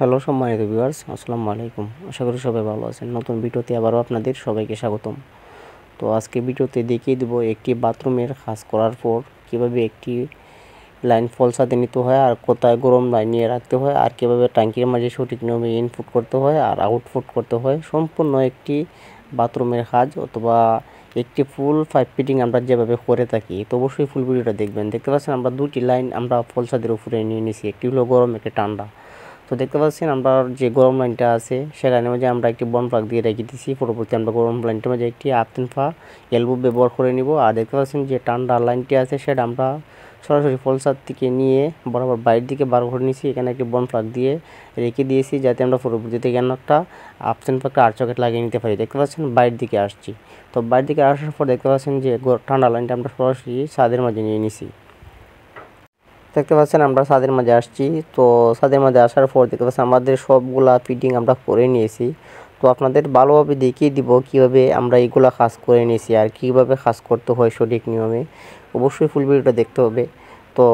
Hello সম্মানিত viewers, আসসালামু আলাইকুম। আশা করি সবাই ভালো আছেন। নতুন ভিডিওতে আবারও আপনাদের সবাইকে স্বাগতম। তো আজকে ভিডিওতে দেখিয়ে দেব একটি বাথরুমের কাজ করার পর কিভাবে একটি লাইন ফলসাতে নিতে হয় আর কোথায় গরম লাইন নিয়ে রাখতে হয় আর কিভাবে ট্যাঙ্কির মাঝে সঠিক নিয়মে ইনপুট করতে হয় আর আউটপুট করতে হয়। সম্পূর্ণ একটি বাথরুমের কাজ অথবা একটি ফুল পাইপ ফিটিং আমরা যেভাবে করে থাকি, তো অবশ্যই ফুল ভিডিওটা দেখবেন। দেখতে পাচ্ছেন আমরা দুটি লাইন আমরা ফলসাদের উপরে নিয়ে নিয়েছি, একটি হলো গরম, একটি ঠান্ডা। তো দেখতে পাচ্ছেন আমরা যে গরম লাইনটা আছে সেখানে মাঝে আমরা একটি বন প্লাগ দিয়ে রেখে দিচ্ছি। পরবর্তী আমরা গরম লাইনটার মাঝে একটি আপ-তিনফা এলবো ব্যবহার করে নিব। আর দেখতে পাচ্ছেন যে ঠান্ডা লাইনটি আছে সেটা আমরা সরাসরি ফলসার থেকে নিয়ে বরাবর বাইরের দিকে বার করে নিয়েছি। এখানে একটি বন প্লাগ দিয়ে রেখে দিয়েছি যাতে আমরা পরবর্তীতে এখানে একটা আপ-তিনফা একটা আর্চকেট লাগিয়ে নিতে পারি। দেখতে পাচ্ছেন বাইরের দিকে আসছি। তো বাইরের দিকে আসার পর দেখতে পাচ্ছেন যে ঠান্ডা লাইনটা আমরা সরাসরি ছাদের মাঝে নিয়ে নিছি। দেখতে পাচ্ছেন আমরা ছাদের মাঝে আসছি। তো ছাদের মাঝে আসার পর দেখতে পাচ্ছেন আমাদের সবগুলা ফিটিং আমরা করে নিয়েছি। তো আপনাদের ভালোভাবে দেখিয়ে দিব কিভাবে আমরা এইগুলা কাজ করে নিয়েছি আর কিভাবে কাজ করতে হয় সঠিক নিয়মে। অবশ্যই ফুল ভিডিওটা দেখতে হবে। তো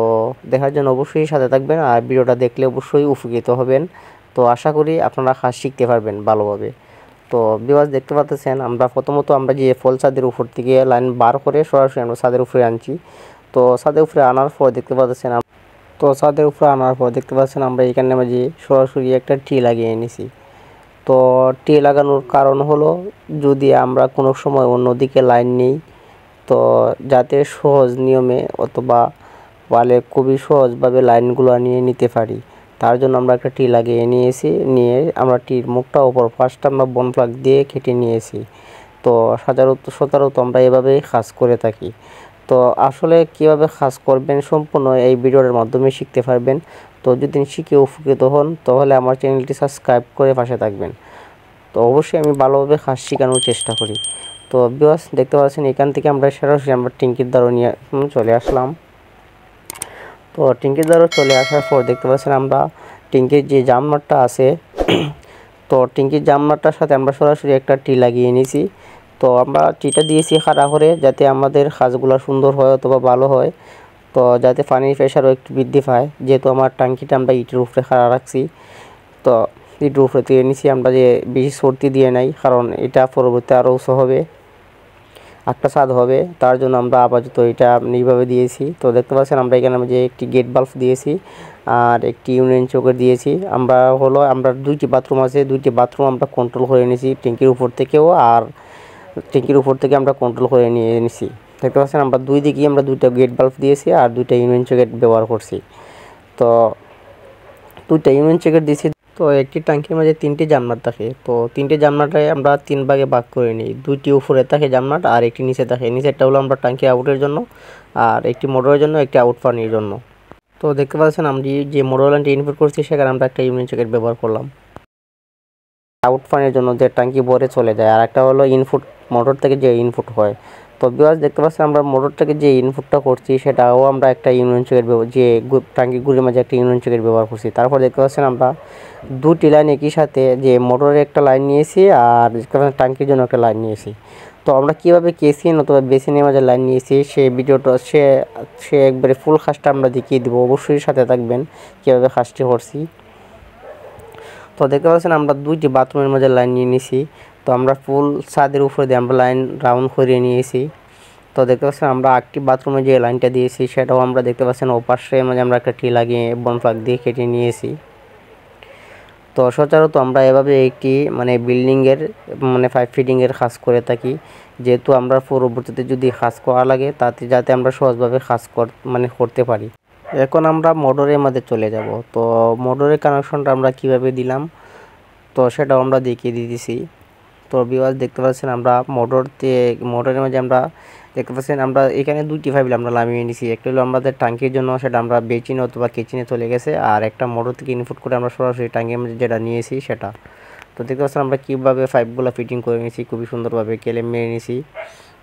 দেখার জন্য অবশ্যই সাথে থাকবেন আর ভিডিওটা দেখলে অবশ্যই উপকৃত হবেন। তো আশা করি আপনারা কাজ শিখতে পারবেন ভালোভাবে। তো ভিউয়ার্স দেখতে পাচ্ছেন আমরা প্রথমত আমরা যে ফল ছাদের উপর থেকে লাইন বার করে সরাসরি আমরা ছাদের উপরে আনছি। তো ছাদের উপরে আনার পর দেখতে পাচ্ছেন আমরা এখানে মাঝে সরাসরি একটা টি লাগিয়ে নিছি। তো টি লাগানোর কারণ হলো যদি আমরা কোনো সময় অন্যদিকে লাইন নিই তো যাতে সহজ নিয়মে অথবা ওয়ালে খুবই সহজভাবে লাইনগুলো নিয়ে নিতে পারি, তার জন্য আমরা একটা টি লাগিয়ে নিয়ে আমরা টির মুখটা ওপর ফার্স্ট আমরা বন প্লাগ দিয়ে কেটে নিয়েছি। তো সচরাচর আমরা এভাবেই কাজ করে থাকি। তো আসলে কীভাবে কাজ করবেন সম্পূর্ণ এই ভিডিওর মাধ্যমে শিখতে পারবেন। তো যদি শিখে উপকৃত হন তাহলে আমার চ্যানেলটি সাবস্ক্রাইব করে পাশে থাকবেন। তো অবশ্যই আমি ভালোভাবে কাজ শেখানোর চেষ্টা করি। তো ভিউয়ার্স দেখতে পাচ্ছেন এখান থেকে আমরা সরাসরি আমরা ট্যাঙ্কির দ্বারা নিয়ে চলে আসলাম। তো ট্যাঙ্কির দ্বারা চলে আসার পর দেখতে পাচ্ছেন আমরা ট্যাঙ্কির যে জামনাটটা আছে তো ট্যাঙ্কির জামনাটটার সাথে আমরা সরাসরি একটা টি লাগিয়ে নিয়েছি। তো আমরা টিটা দিয়েছি খাড়া করে যাতে আমাদের কাজগুলো সুন্দর হয় অথবা ভালো হয়। তো যাতে পানির প্রেশারও একটু বৃদ্ধি পায়, যেহেতু আমার ট্যাঙ্কিটা আমরা ইটের উপরে খাড়া রাখছি। তো ইটের উপরে দিয়ে নিছি আমরা যে বেশি সর্তি দিয়ে নাই, কারণ এটা পরবর্তী আরও উঁচু হবে, একটা ছাদ হবে, তার জন্য আমরা আপাতত এটা এইভাবে দিয়েছি। তো দেখতে পাচ্ছেন আমরা এখানে যে একটি গেট বাল্ব দিয়েছি আর একটি ইউনিয়ন চোকার দিয়েছি। আমরা দুইটি বাথরুম আছে, দুইটি বাথরুম আমরা কন্ট্রোল করে নিয়েছি ট্যাঙ্কির উপর থেকেও, আর ট্যাঙ্কির উপর থেকে আমরা কন্ট্রোল করে নিয়ে নিছি। দেখতে পাচ্ছেন আমরা দুই দিকেই আমরা দুইটা গেট বাল্ব দিয়েছি আর দুইটা ইউনিয়ন চোকার ব্যবহার করছি। তো দুইটা ইউনিয়ন চোকার দিয়েছি। তো একটি ট্যাঙ্কির মাঝে তিনটি জামনাট থাকে। তো তিনটি জামনাটে আমরা তিন ভাগে ভাগ করে নিই। দুইটি উপরে থাকে জামনাট আর একটি নিচে থাকে। নিচেরটা হলো আমরা ট্যাঙ্কি আউটের জন্য আর একটি মোটরের জন্য, একটি আউট পানির জন্য। তো দেখতে পাচ্ছেন আমি যে মোটর লাইনটি ইনপুট করছি সেখানে আমরা একটা ইউনিয়ন চোকার ব্যবহার করলাম আউট পানির জন্য, যে ট্যাঙ্কি ভরে চলে যায়। আর একটা হলো ইনপুট, মোটর থেকে যে ইনপুট হয়। তো ভিউয়ার্স দেখতে পাচ্ছেন আমরা মোটর থেকে যে ইনপুটটা করছি সেটাও আমরা একটা ইউনিয়ন চোকার যে ট্যাঙ্কি গুলির মাঝে একটা ইউনিয়ন চোকার ব্যবহার করছি। তারপর দেখতে পাচ্ছেন আমরা দুটি লাইন একই সাথে, যে মোটরের একটা লাইন নিয়েছি আর ট্যাঙ্কির জন্য একটা লাইন নিয়েছি। তো আমরা কীভাবে কেসিন অথবা বেসিনের মাঝে লাইন নিয়েছি সেই ভিডিওটা সে একবারে ফুল কাজটা আমরা দেখিয়ে দেবো। অবশ্যই সাথে থাকবেন কীভাবে কাজটি করছি। তো দেখতে পাচ্ছেন আমরা দুইটি বাথরুমের মাঝে লাইন নিয়ে নিয়েছি। তো আমরা ফুল ছাদের উপরে দিয়ে আমরা লাইন রাউন্ড করে নিয়েছি। তো দেখতে পাচ্ছেন আমরা একটি বাথরুমে যে লাইনটা দিয়েছি সেটাও আমরা দেখতে পাচ্ছেন ওপাশে মাঝে আমরা একটা টি লাগিয়ে বন প্লাগ দিয়ে কেটে নিয়েছি। তো সচরাচর আমরা এভাবে একটি বিল্ডিংয়ের পাইপ ফিটিংয়ের কাজ করে থাকি, যেহেতু আমরা পরবর্তীতে যদি কাজ করা লাগে যাতে আমরা সহজভাবে কাজ করতে পারি। এখন আমরা মোটরের মধ্যে চলে যাব। তো মোটরের কানেকশনটা আমরা কিভাবে দিলাম তো সেটাও আমরা দেখিয়ে দিতেছি। তো ভিউয়ার্স দেখতে পাচ্ছেন আমরা মোটরের মাঝে আমরা দেখতে পাচ্ছেন আমরা এখানে দুইটি পাইপ আমরা লামিয়ে নিয়েছি। একটা হলো আমাদের ট্যাঙ্কির জন্য, সেটা আমরা বেচিনে অথবা কিচেনে চলে গেছে, আর একটা মোটর থেকে ইনপুট করে আমরা সরাসরি ট্যাঙ্কির মধ্যে যেটা নিয়েছি সেটা। তো দেখতে পাচ্ছেন আমরা কীভাবে পাইপগুলো ফিটিং করে নিয়েছি, খুবই সুন্দরভাবে কেলে মেরে নিয়েছি।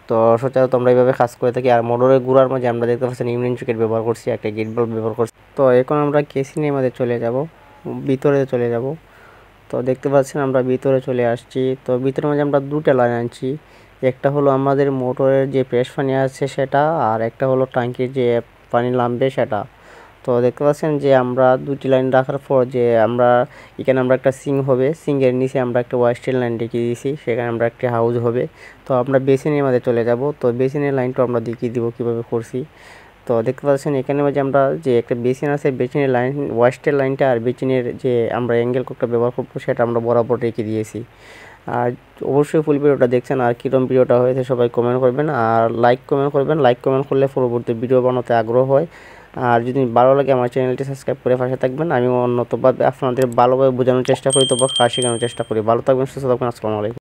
তো সচরাচর আমরা এইভাবে কাজ করে থাকি। আর মোটরের গুঁড়ার মাঝে আমরা দেখতে পাচ্ছেন ইউনিয়ন চোকার ব্যবহার করছি, একটা গেট বাল্ব ব্যবহার করছি। তো এখন আমরা কেসিনের মধ্যে ভিতরে চলে যাব। তো দেখতে পাচ্ছেন আমরা ভিতরে চলে আসছি। তো ভিতরের মাঝে আমরা দুটো লাইন আনছি, একটা হলো আমাদের মোটরের যে ফ্রেশ পানি আছে সেটা, আর একটা হলো ট্যাঙ্কির যে পানি নামবে সেটা। তো দেখতে পাচ্ছেন যে আমরা দুটি লাইন রাখার পর যে আমরা এখানে আমরা একটা সিং হবে, সিংয়ের নিচে আমরা একটা ওয়াইস্টেল লাইন রেখে দিয়েছি, সেখানে আমরা একটা হাউস হবে। তো আমরা বেসিনের মধ্যে চলে যাব। তো বেসিনের লাইনটা আমরা দেখিয়ে দিব কীভাবে করছি। তো দেখতে পাচ্ছেন এখানে যে আমরা যে একটা বেসিন আছে, বেসিনের লাইন ওয়াইস্টের লাইনটা আর বেসিনের যে আমরা অ্যাঙ্গেল কোডটা ব্যবহার করবো সেটা আমরা বরাবর রেখে দিয়েছি। আর অবশ্যই ফুল ভিডিওটা দেখছেন, আর কীরকম ভিডিওটা হয়েছে সবাই কমেন্ট করবেন আর লাইক কমেন্ট করবেন। লাইক কমেন্ট করলে পরবর্তী ভিডিও বানাতে আগ্রহ হয়। আর যদি ভালো লাগে আমার চ্যানেলটি সাবস্ক্রাইব করে পাশে থাকবেন। আমি অন্যতভাবে আপনাদের ভালোভাবে বোঝানোর চেষ্টা করি, তবে কাজ শেখানোর চেষ্টা করি। ভালো থাকবেন, সুস্থ থাকবেন। আসসালামু আলাইকুম।